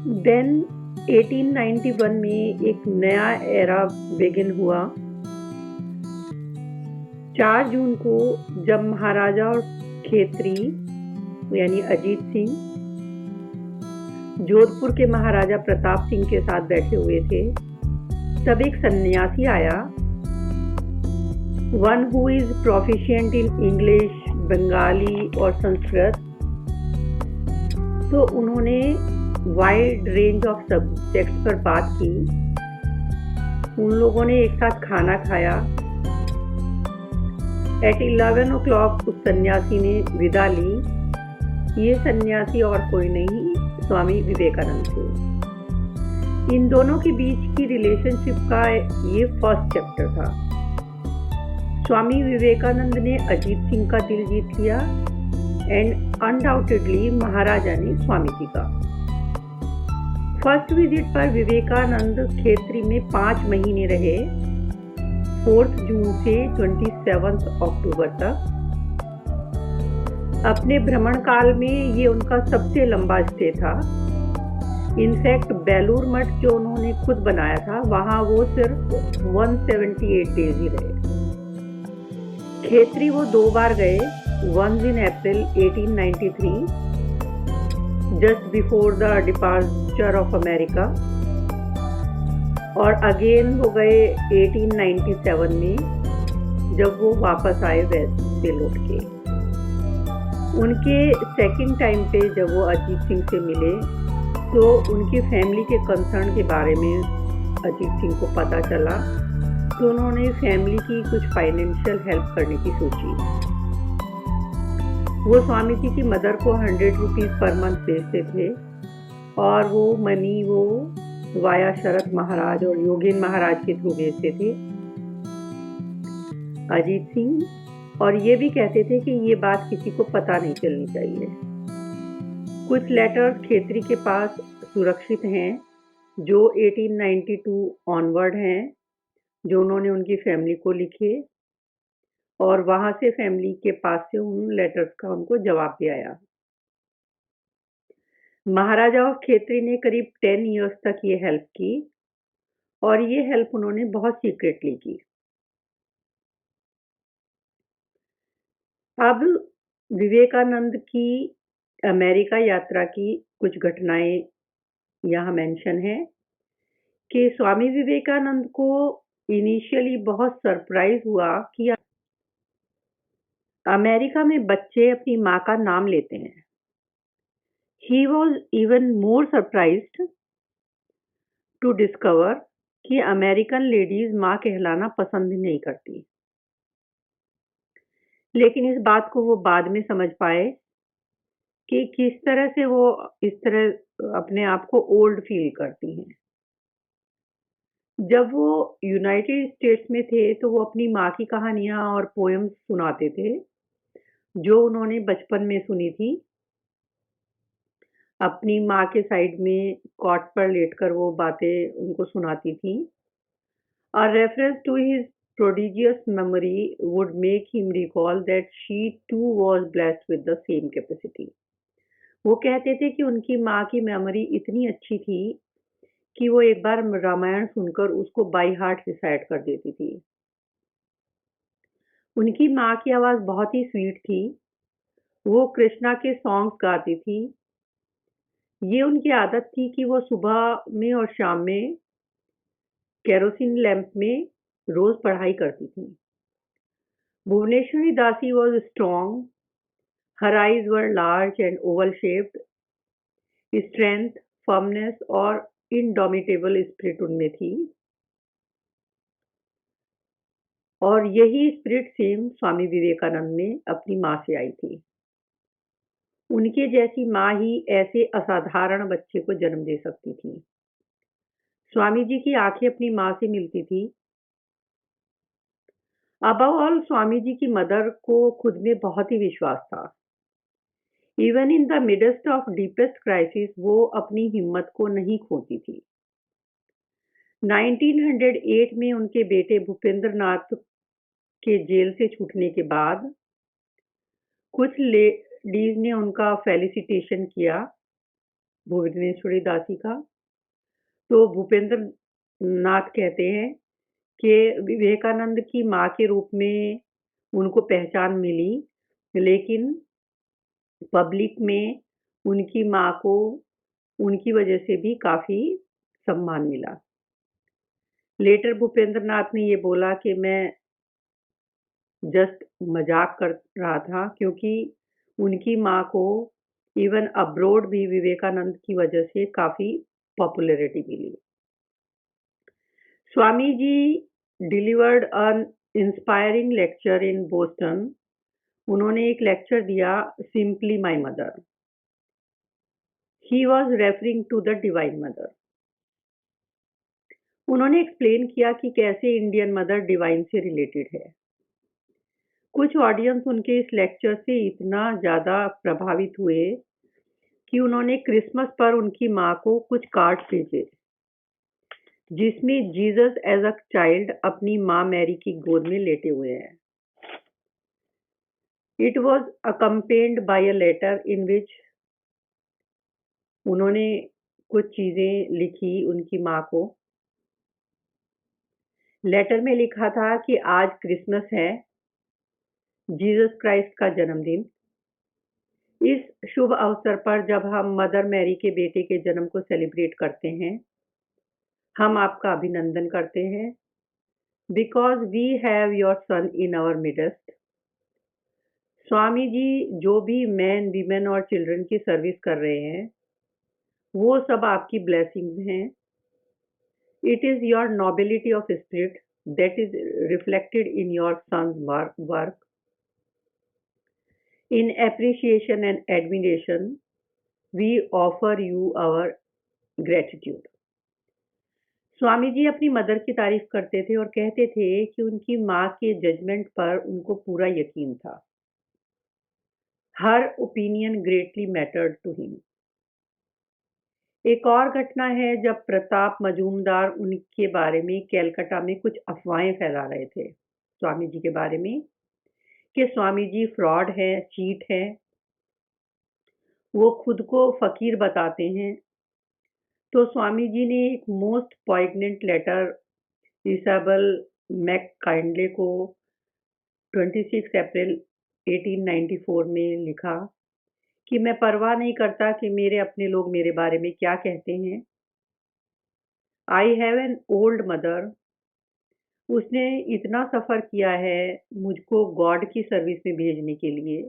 Then 1891 में एक नया एरा बिगिन हुआ। 4 जून को जब महाराजा और खेत्री यानी अजीत सिंह जोधपुर के महाराजा प्रताप सिंह के साथ बैठे हुए थे, तब एक सन्यासी आया, one who is proficient in English, Bengali और संस्कृत। तो उन्होंने वाइड रेंज ऑफ सब्जेक्ट्स पर बात की। उन लोगों ने एक साथ खाना खाया। एट 11 o'clock उस सन्यासी ने विदा ली। ये सन्यासी और कोई नहीं, स्वामी विवेकानंद थे। इन दोनों के बीच की रिलेशनशिप का ये फर्स्ट चैप्टर था। स्वामी विवेकानंद ने अजीत सिंह का दिल जीत लिया एंड अनडाउटेडली महाराजा ने स्वामी जी का। फर्स्ट विजिट पर विवेकानंद खेत्री में 5 महीने रहे, 4 जून से 27 अक्टूबर तक। अपने भ्रमण काल में ये उनका सबसे लंबा स्टे था। इनफैक्ट बेलूर मठ जो उन्होंने खुद बनाया था, वहां वो सिर्फ 178 डेज ही रहे। खेत्री वो 2 बार गए, once in April 1893 just before the departure of America, और अगेन वो गए 1897 में जब वो वापस आए वेस्ट से लौट के। उनके सेकंड टाइम पे जब वो अजीत सिंह से मिले तो उनकी फैमिली के कंसर्न के बारे में अजीत सिंह को पता चला, तो उन्होंने फैमिली की कुछ फाइनेंशियल हेल्प करने की सोची। वो स्वामी जी की मदर को 100 रुपीज़ पर मंथ भेजते थे और वो मनी वो वाया शरद महाराज और योगेन महाराज के थ्रू भेजते थे अजीत सिंह, और ये भी कहते थे कि ये बात किसी को पता नहीं चलनी चाहिए। कुछ लेटर्स खेत्री के पास सुरक्षित हैं जो 1892 ऑनवर्ड हैं, जो उन्होंने उनकी फैमिली को लिखे, और वहां से फैमिली के पास से उन लेटर्स का उनको जवाब भी आया। महाराजा ऑफ खेत्री ने करीब 10 इयर्स तक ये हेल्प की, और ये हेल्प उन्होंने बहुत सीक्रेटली की। अब विवेकानंद की अमेरिका यात्रा की कुछ घटनाएं यहाँ मेंशन है कि स्वामी विवेकानंद को इनिशियली बहुत सरप्राइज हुआ कि अमेरिका में बच्चे अपनी माँ का नाम लेते हैं। He was even more surprised to discover कि अमेरिकन लेडीज माँ कहलाना पसंद नहीं करती, लेकिन इस बात को वो बाद में समझ पाए कि किस तरह से वो इस तरह अपने आप को ओल्ड फील करती हैं। जब वो यूनाइटेड स्टेट्स में थे तो वो अपनी माँ की कहानियाँ और पोएम्स सुनाते थे जो उन्होंने बचपन में सुनी थी। अपनी माँ के साइड में कॉट पर लेटकर वो बातें उनको सुनाती थी। A reference to his prodigious memory would make him recall that she too was blessed with the same capacity. वो कहते थे कि उनकी माँ की मेमोरी इतनी अच्छी थी कि वो एक बार रामायण सुनकर उसको बाई हार्ट रिसाइट कर देती थी। उनकी माँ की आवाज़ बहुत ही स्वीट थी। वो कृष्णा के सॉन्ग्स गाती थी। ये उनकी आदत थी कि वो सुबह में और शाम में केरोसिन लैंप में रोज पढ़ाई करती थी। Bhuvaneshwari Dasi was strong. Her eyes were large and oval-shaped. Strength, firmness और indomitable spirit उनमें थी, और यही स्पिरिट सेम स्वामी विवेकानंद में अपनी माँ से आई थी। उनके जैसी माँ ही ऐसे असाधारण बच्चे को जन्म दे सकती थी। स्वामी जी की आंखें अपनी माँ से मिलती थी। अबव ऑल स्वामी जी की मदर को खुद में बहुत ही विश्वास था। Even in the midst of deepest crisis वो अपनी हिम्मत को नहीं खोती थी। 1908 में उनके बेटे भूपेंद्र नाथ के जेल से छूटने के बाद कुछ लेडीज ने उनका फेलिसिटेशन किया भुवनेश्वरी दासी का। तो भूपेंद्र नाथ कहते हैं कि विवेकानंद की माँ के रूप में उनको पहचान मिली, लेकिन पब्लिक में उनकी माँ को उनकी वजह से भी काफ़ी सम्मान मिला। लेटर भूपेंद्र नाथ ने ये बोला कि मैं जस्ट मजाक कर रहा था, क्योंकि उनकी माँ को इवन अब्रोड भी विवेकानंद की वजह से काफ़ी पॉपुलैरिटी मिली। Swami ji delivered an inspiring lecture in Boston. उन्होंने एक लेक्चर दिया, simply my mother. He was referring to the divine mother. उन्होंने एक्सप्लेन किया कि कैसे इंडियन मदर डिवाइन से रिलेटेड है। कुछ ऑडियंस उनके इस लेक्चर से इतना ज़्यादा प्रभावित हुए कि उन्होंने क्रिसमस पर उनकी माँ को कुछ कार्ड भेजे, जिसमें जीसस एज अ चाइल्ड अपनी माँ मैरी की गोद में लेटे हुए हैं। It was accompanied by a letter in which उन्होंने कुछ चीज़ें लिखी उनकी माँ को। लेटर में लिखा था कि आज क्रिसमस है, जीसस क्राइस्ट का जन्मदिन। इस शुभ अवसर पर जब हम मदर मैरी के बेटे के जन्म को सेलिब्रेट करते हैं, हम आपका अभिनंदन करते हैं, because we have your son in our midst. Swami ji जो भी मैन, वीमेन और चिल्ड्रन की सर्विस कर रहे हैं, वो सब आपकी ब्लेसिंग्स हैं। It is your nobility of spirit that is reflected in your son's work. In appreciation and admiration, we offer you our gratitude. Swami ji अपनी मदर की तारीफ करते थे और कहते थे कि उनकी माँ के जजमेंट पर उनको पूरा यकीन था। हर opinion greatly mattered to him. एक और घटना है जब प्रताप मजूमदार उनके बारे में कैलकाटा में कुछ अफवाहें फैला रहे थे स्वामी जी के बारे में, कि स्वामी जी फ्रॉड हैं, चीट हैं, वो खुद को फकीर बताते हैं। तो स्वामी जी ने एक मोस्ट पॉइग्नेंट लेटर इसाबेल मैककाइंडले को 26 अप्रैल 1894 में लिखा कि मैं परवाह नहीं करता कि मेरे अपने लोग मेरे बारे में क्या कहते हैं। I have an old mother. उसने इतना सफ़र किया है मुझको गॉड की सर्विस में भेजने के लिए।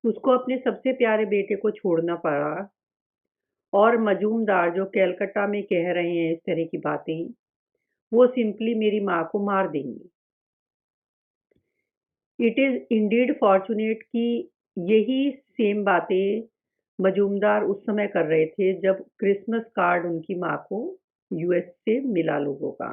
उसको अपने सबसे प्यारे बेटे को छोड़ना पड़ा, और मजूमदार जो कैलकाटा में कह रहे हैं इस तरह की बातें, वो सिंपली मेरी माँ को मार देंगे। इट इज़ इंडीड फॉर्चुनेट कि यही सेम बातें मजूमदार उस समय कर रहे थे जब क्रिसमस कार्ड उनकी माँ को यूएस से मिला लोगों का।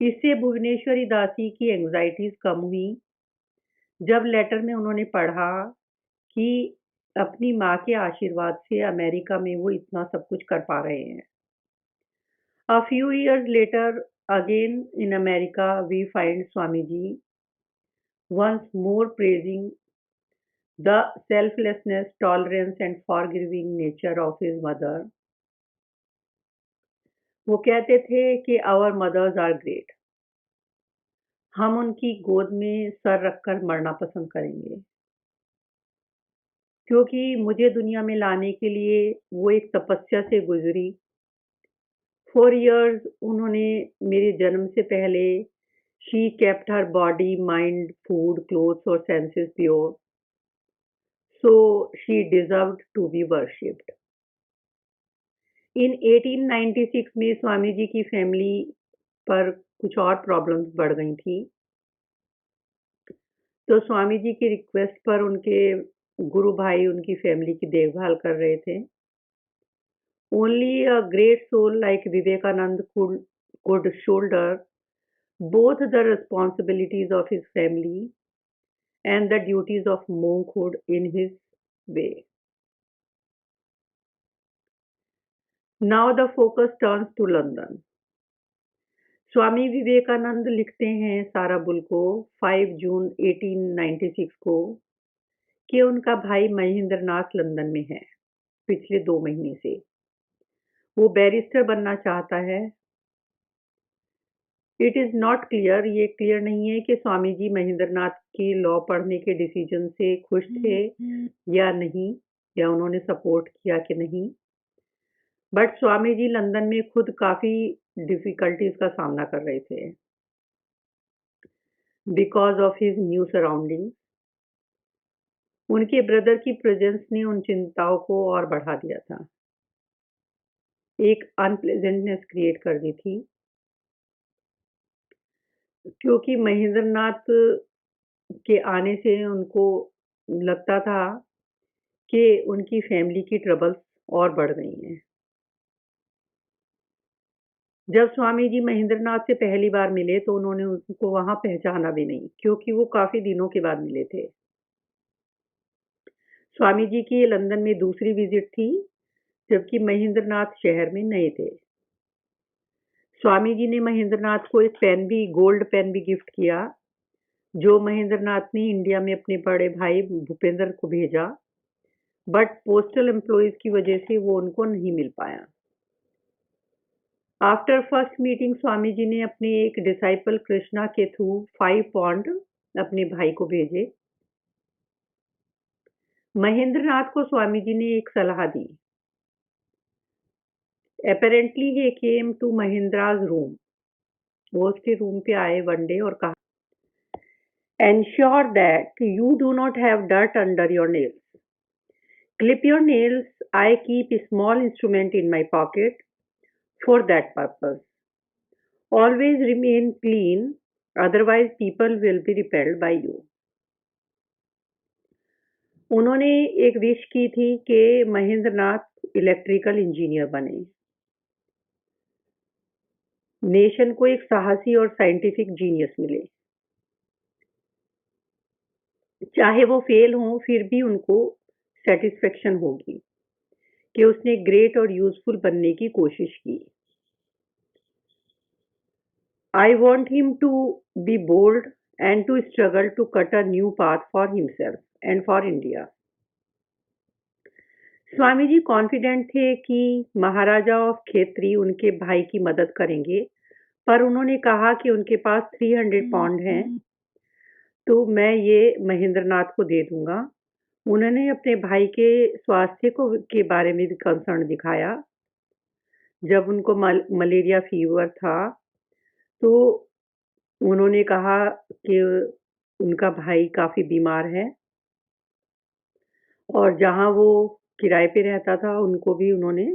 इससे भुवनेश्वरी दासी की एंग्जाइटीज कम हुई जब लेटर में उन्होंने पढ़ा कि अपनी माँ के आशीर्वाद से अमेरिका में वो इतना सब कुछ कर पा रहे हैं। A few years later, again in America, we find Swamiji once more praising the selflessness, tolerance, and forgiving nature of his mother. वो कहते थे कि our mothers are great. हम उनकी गोद में सर रखकर मरना पसंद करेंगे, क्योंकि मुझे दुनिया में लाने के लिए वो एक तपस्या से गुजरी। 4 years उन्होंने मेरे जन्म से पहले she kept her body, mind, food, clothes और senses pure, so she deserved to be worshipped. In 1896 में स्वामी जी की फैमिली पर कुछ और प्रॉब्लम्स बढ़ गई थी, तो स्वामी जी की रिक्वेस्ट पर उनके गुरु भाई उनकी फैमिली की देखभाल कर रहे थे। Only a great soul like Vivekanand could shoulder both the responsibilities of his family and the duties of monkhood in his way. Now the focus turns to London. Swami Vivekananda लिखते हैं सारा बुल को 5 जून 1896 को कि उनका भाई महेंद्र नाथ लंदन में है, पिछले 2 महीने से। वो बैरिस्टर बनना चाहता है। इट इज़ नॉट क्लियर, ये क्लियर नहीं है कि स्वामी जी महेंद्रनाथ के लॉ पढ़ने के डिसीजन से खुश थे या नहीं, या उन्होंने सपोर्ट किया कि नहीं। बट स्वामी जी लंदन में खुद काफ़ी डिफ़िकल्टीज़ का सामना कर रहे थे because of his new surroundings. उनके ब्रदर की प्रेजेंस ने उन चिंताओं को और बढ़ा दिया था, एक अनप्लेजेंटनेस क्रिएट कर दी थी, क्योंकि महेंद्रनाथ के आने से उनको लगता था कि उनकी फैमिली की ट्रबल्स और बढ़ गई हैं। जब स्वामी जी महेंद्रनाथ से पहली बार मिले तो उन्होंने उनको वहाँ पहचाना भी नहीं, क्योंकि वो काफ़ी दिनों के बाद मिले थे। स्वामी जी की ये लंदन में दूसरी विजिट थी, जबकि महेंद्रनाथ शहर में नए थे। स्वामी जी ने महेंद्रनाथ को एक पेन भी, गोल्ड पेन भी गिफ्ट किया, जो महेंद्रनाथ ने इंडिया में अपने बड़े भाई भूपेंद्र को भेजा, बट पोस्टल एम्प्लॉयज की वजह से वो उनको नहीं मिल पाया। After first meeting Swami ji ने अपने एक डिसाइपल कृष्णा के थ्रू 5 पौंड अपने भाई को भेजे। महेंद्रनाथ को स्वामी जी ने एक सलाह दी। Apparently he came to Mahendra's room. वो उसके रूम पे आए वन डे और कहा, ensure that you do not have dirt under your nails. Clip your nails. I keep a small instrument in my pocket for that purpose. Always remain clean, otherwise people will be repelled by you. उन्होंने एक wish की थी कि Mahendranath electrical engineer बने, nation को एक साहसी और साइंटिफिक जीनियस मिले। चाहे वो फेल हो, फिर भी उनको सेटिस्फेक्शन होगी कि उसने ग्रेट और यूजफुल बनने की कोशिश की। I want him to be bold and to struggle to cut a new path for himself and for India. Swami ji confident थे कि महाराजा ऑफ खेत्री उनके भाई की मदद करेंगे, पर उन्होंने कहा कि उनके पास 300 पाउंड हैं, तो मैं ये महेंद्रनाथ को दे दूंगा। उन्होंने अपने भाई के स्वास्थ्य के बारे में भी कंसर्न दिखाया। जब उनको मलेरिया फीवर था, तो उन्होंने कहा कि उनका भाई काफ़ी बीमार है, और जहाँ वो किराए पे रहता था उनको भी उन्होंने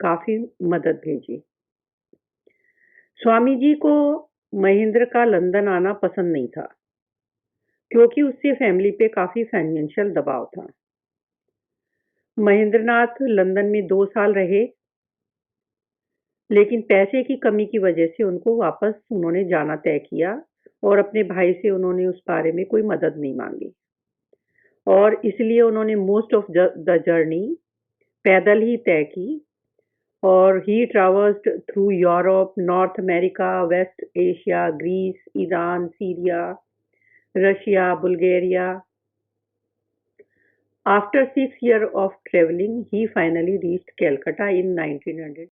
काफ़ी मदद भेजी। स्वामी जी को महेंद्र का लंदन आना पसंद नहीं था, क्योंकि उससे फैमिली पे काफ़ी फाइनेंशियल दबाव था। महेंद्रनाथ लंदन में 2 साल रहे, लेकिन पैसे की कमी की वजह से उनको वापस उन्होंने जाना तय किया, और अपने भाई से उन्होंने उस बारे में कोई मदद नहीं मांगी, और इसलिए उन्होंने मोस्ट ऑफ द जर्नी पैदल ही तय की। और he traversed through Europe, North America, West Asia, Greece, Iran, Syria, Russia, Bulgaria. After 6 years of traveling, he finally reached Calcutta in 1900.